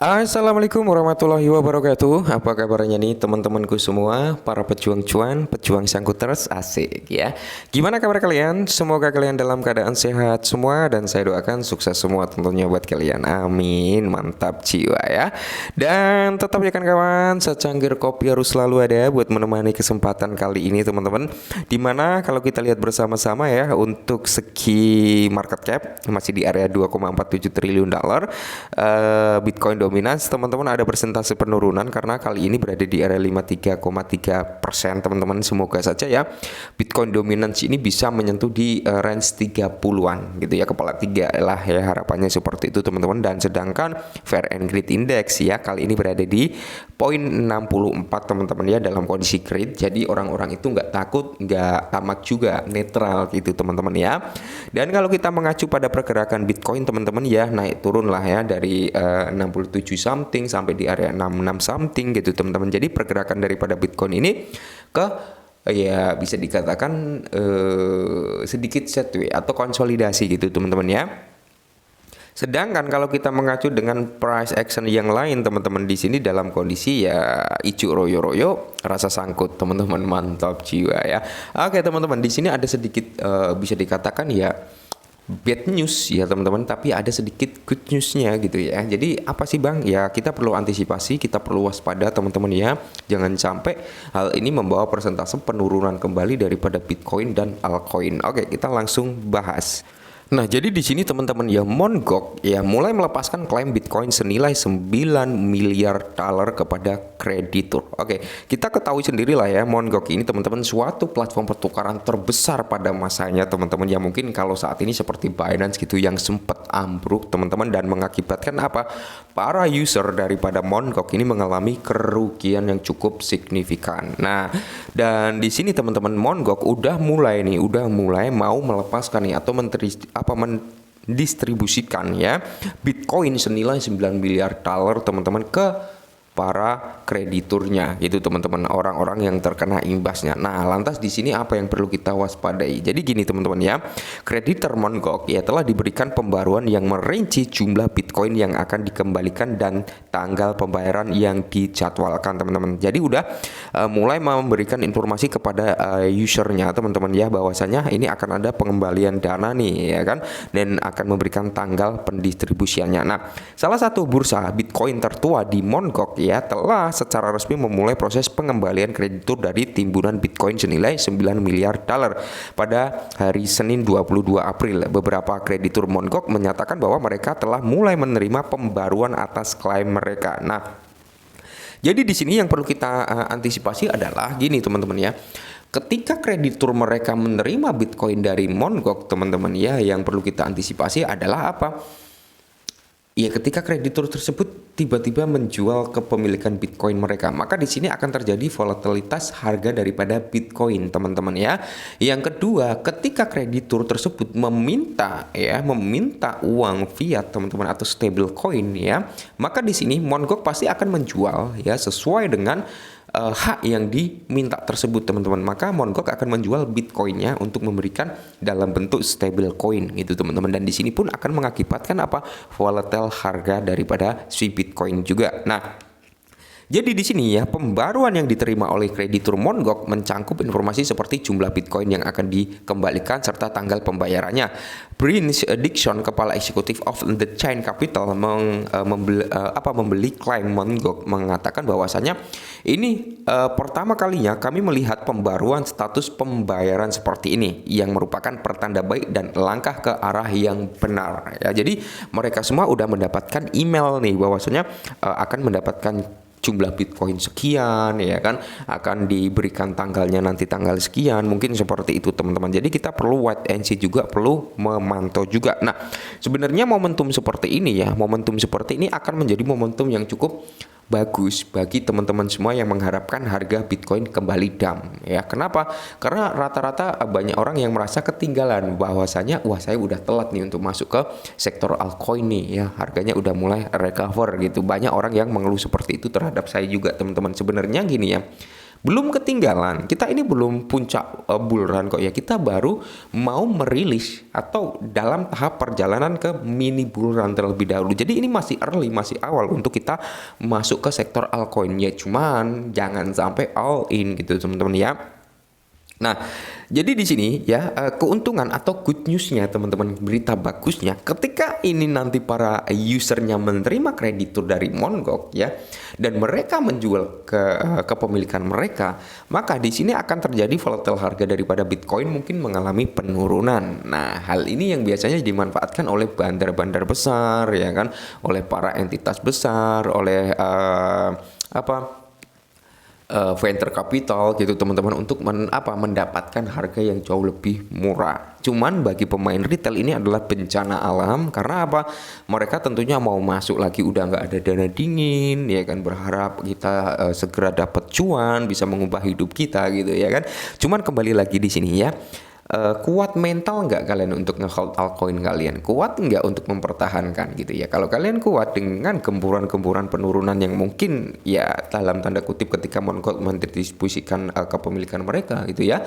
Assalamualaikum warahmatullahi wabarakatuh. Apa kabarnya nih teman-temanku semua, para pejuang cuan, pejuang sangkuters, asik ya. Gimana kabar kalian? Semoga kalian dalam keadaan sehat semua dan saya doakan sukses semua tentunya buat kalian. Amin. Mantap jiwa ya. Dan tetap ya kan kawan, secangkir kopi harus selalu ada buat menemani kesempatan kali ini teman-teman. Dimana kalau kita lihat bersama-sama ya, untuk segi market cap masih di area 2,47 triliun dolar. Bitcoin dominans teman-teman ada persentase penurunan karena kali ini berada di area 53,3% teman-teman. Semoga saja ya Bitcoin dominans ini bisa menyentuh di range 30-an gitu ya, kepala tiga lah ya, harapannya seperti itu teman-teman. Dan sedangkan Fair and Greed Index ya kali ini berada di poin 64 teman-teman ya, dalam kondisi greed. Jadi orang-orang itu nggak takut, nggak tamak juga, netral gitu teman-teman ya. Dan kalau kita mengacu pada pergerakan Bitcoin teman-teman ya, naik turun lah ya dari 67 something sampai di area 66 something gitu teman-teman. Jadi pergerakan daripada Bitcoin ini ke ya bisa dikatakan sedikit sideways atau konsolidasi gitu teman-teman ya. Sedangkan kalau kita mengacu dengan price action yang lain teman-teman, di sini dalam kondisi ya ijuk royo-royo rasa sangkut teman-teman, mantap jiwa ya. Oke teman-teman, di sini ada sedikit bisa dikatakan ya bad news ya teman-teman, tapi ada sedikit good newsnya gitu ya. Jadi apa sih bang? Ya kita perlu antisipasi, kita perlu waspada teman-teman ya. Jangan sampai hal ini membawa persentase penurunan kembali daripada Bitcoin dan altcoin. Oke, kita langsung bahas. Nah, jadi di sini teman-teman ya, Mt. Gox ya mulai melepaskan klaim Bitcoin senilai 9 miliar dolar kepada kreditur. Oke, kita ketahui sendirilah ya, Mt. Gox ini teman-teman suatu platform pertukaran terbesar pada masanya teman-teman. Ya mungkin kalau saat ini seperti Binance gitu yang sempat ambruk teman-teman dan mengakibatkan apa? Para user daripada Mt. Gox ini mengalami kerugian yang cukup signifikan. Nah, dan di sini teman-teman Mt. Gox udah mulai mau melepaskan nih atau mendistribusikan ya Bitcoin senilai 9 miliar dolar teman-teman ke para krediturnya itu teman-teman, orang-orang yang terkena imbasnya. Nah, lantas di sini apa yang perlu kita waspadai? Jadi gini teman-teman ya, kreditor Mt. Gox ya telah diberikan pembaruan yang merinci jumlah Bitcoin yang akan dikembalikan dan tanggal pembayaran yang dijadwalkan teman-teman. Jadi udah mulai memberikan informasi kepada usernya teman-teman ya, bahwasanya ini akan ada pengembalian dana nih ya kan, dan akan memberikan tanggal pendistribusiannya. Nah, salah satu bursa Bitcoin tertua di Mt. Gox ya telah secara resmi memulai proses pengembalian kreditur dari timbunan Bitcoin senilai 9 miliar dolar pada hari Senin 22 April. Beberapa kreditur Mt. Gox menyatakan bahwa mereka telah mulai menerima pembaruan atas klaim mereka. Nah, jadi di sini yang perlu kita antisipasi adalah gini teman-teman ya. Ketika kreditur mereka menerima Bitcoin dari Mt. Gox teman-teman ya, yang perlu kita antisipasi adalah apa? Ya, ketika kreditur tersebut tiba-tiba menjual kepemilikan Bitcoin mereka, maka di sini akan terjadi volatilitas harga daripada Bitcoin, teman-teman ya. Yang kedua, ketika kreditur tersebut meminta uang fiat, teman-teman, atau stable coin ya, maka di sini Mt. Gox pasti akan menjual ya sesuai dengan hak yang diminta tersebut teman-teman. Maka Mt. Gox akan menjual Bitcoinnya untuk memberikan dalam bentuk stable coin gitu teman-teman, dan di sini pun akan mengakibatkan apa? Volatile harga daripada si Bitcoin juga. Nah, jadi di sini ya, pembaruan yang diterima oleh kreditur Mt. Gox mencangkup informasi seperti jumlah Bitcoin yang akan dikembalikan serta tanggal pembayarannya. Prince Dixon, kepala eksekutif of the Chain Capital, membeli klaim Mt. Gox, mengatakan bahwasanya ini pertama kalinya kami melihat pembaruan status pembayaran seperti ini yang merupakan pertanda baik dan langkah ke arah yang benar. Ya, jadi mereka semua udah mendapatkan email nih bahwasanya akan mendapatkan jumlah Bitcoin sekian ya kan, akan diberikan tanggalnya nanti tanggal sekian, mungkin seperti itu teman-teman. Jadi kita perlu wait and see juga, perlu memantau juga. Nah, sebenarnya momentum seperti ini akan menjadi momentum yang cukup bagus bagi teman-teman semua yang mengharapkan harga Bitcoin kembali dump ya. Kenapa? Karena rata-rata banyak orang yang merasa ketinggalan, bahwasanya wah saya udah telat nih untuk masuk ke sektor altcoin nih ya, harganya udah mulai recover gitu. Banyak orang yang mengeluh seperti itu terhadap saya juga teman-teman. Sebenarnya gini ya, Belum ketinggalan, kita ini belum puncak bull run kok ya. Kita baru mau merilis atau dalam tahap perjalanan ke mini bull run terlebih dahulu. Jadi ini masih early, masih awal untuk kita masuk ke sektor altcoin ya. Cuman jangan sampai all in gitu teman-teman ya. Nah, jadi di sini ya keuntungan atau good newsnya teman-teman, berita bagusnya ketika ini nanti para usernya menerima kreditur dari Mongoc ya, dan mereka menjual ke kepemilikan mereka, maka di sini akan terjadi volatile harga daripada Bitcoin mungkin mengalami penurunan. Nah, hal ini yang biasanya dimanfaatkan oleh bandar-bandar besar ya kan, oleh para entitas besar, oleh venture capital gitu teman-teman, untuk mendapatkan harga yang jauh lebih murah. Cuman bagi pemain retail ini adalah bencana alam, karena apa? Mereka tentunya mau masuk lagi udah nggak ada dana dingin ya kan, berharap kita segera dapat cuan, bisa mengubah hidup kita gitu ya kan. Cuman kembali lagi di sini ya. Kuat mental nggak kalian untuk nge-hold altcoin kalian? Kuat nggak untuk mempertahankan gitu ya? Kalau kalian kuat dengan gempuran-gempuran penurunan yang mungkin ya dalam tanda kutip ketika Mongoc mendistribusikan kepemilikan mereka gitu ya,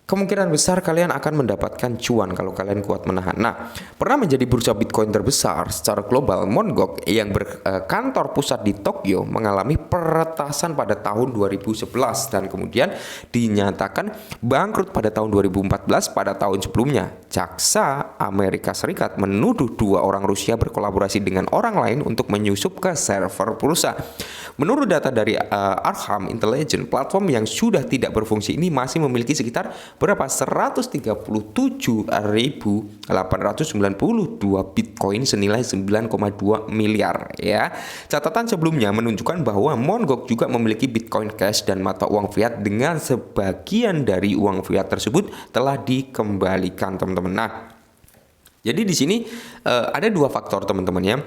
kemungkinan besar kalian akan mendapatkan cuan kalau kalian kuat menahan. Nah, pernah menjadi bursa Bitcoin terbesar secara global, Mongoc yang berkantor pusat di Tokyo mengalami peretasan pada tahun 2011 dan kemudian dinyatakan bangkrut pada tahun 2014. Pada tahun sebelumnya, jaksa Amerika Serikat menuduh 2 orang Rusia berkolaborasi dengan orang lain untuk menyusup ke server pulsa. Menurut data dari Arkham Intelligence, platform yang sudah tidak berfungsi ini masih memiliki sekitar berapa? 137.892 Bitcoin senilai 9,2 miliar ya. Catatan sebelumnya menunjukkan bahwa Mongoc juga memiliki Bitcoin Cash dan mata uang fiat, dengan sebagian dari uang fiat tersebut telah dikembalikan teman-teman. Nah, jadi di sini ada 2 faktor teman-teman ya.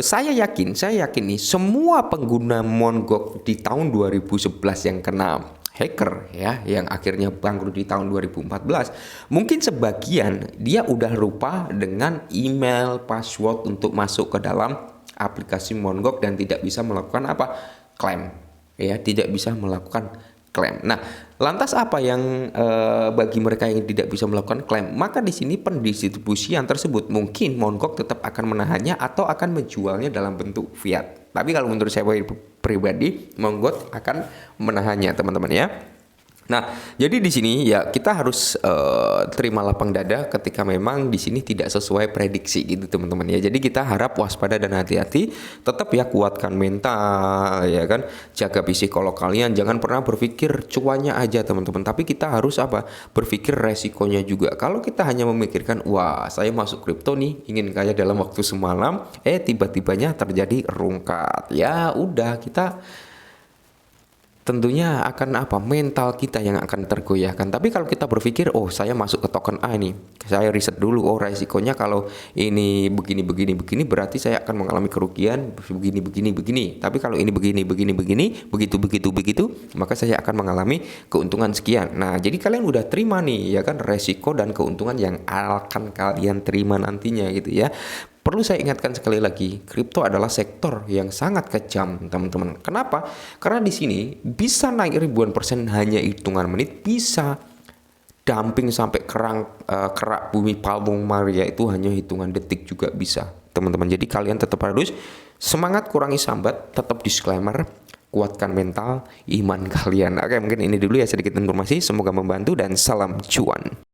Saya yakin nih semua pengguna Mongoc di tahun 2011 yang kena hacker ya, yang akhirnya bangkrut di tahun 2014, mungkin sebagian dia udah lupa dengan email, password untuk masuk ke dalam aplikasi Mongoc dan tidak bisa melakukan klaim ya, tidak bisa melakukan klaim. Nah, lantas apa yang bagi mereka yang tidak bisa melakukan klaim? Maka di sini pendistribusian tersebut mungkin Mongoc tetap akan menahannya atau akan menjualnya dalam bentuk fiat. Tapi kalau menurut saya pribadi, Mongoc akan menahannya teman-teman ya. Nah, jadi di sini ya kita harus terima lapang dada ketika memang di sini tidak sesuai prediksi gitu teman-teman ya. Jadi kita harap waspada dan hati-hati, tetap ya kuatkan mental ya kan, jaga psikolog kalian, jangan pernah berpikir cuannya aja teman-teman, tapi kita harus berpikir resikonya juga. Kalau kita hanya memikirkan wah saya masuk kripto nih ingin kaya dalam waktu semalam, tiba-tibanya terjadi rungkat, ya udah kita tentunya akan mental kita yang akan tergoyahkan. Tapi kalau kita berpikir saya masuk ke token A nih, saya riset dulu, resikonya kalau ini begini berarti saya akan mengalami kerugian begini. Tapi kalau ini begini begitu, maka saya akan mengalami keuntungan sekian. Nah, jadi kalian udah terima nih ya kan resiko dan keuntungan yang akan kalian terima nantinya gitu ya. Perlu saya ingatkan sekali lagi, kripto adalah sektor yang sangat kejam, teman-teman. Kenapa? Karena di sini bisa naik ribuan persen hanya hitungan menit, bisa dumping sampai kerak bumi Palung Maria itu hanya hitungan detik juga bisa, teman-teman. Jadi kalian tetap harus semangat, kurangi sambat, tetap disclaimer, kuatkan mental, iman kalian. Oke, mungkin ini dulu ya sedikit informasi, semoga membantu dan salam cuan.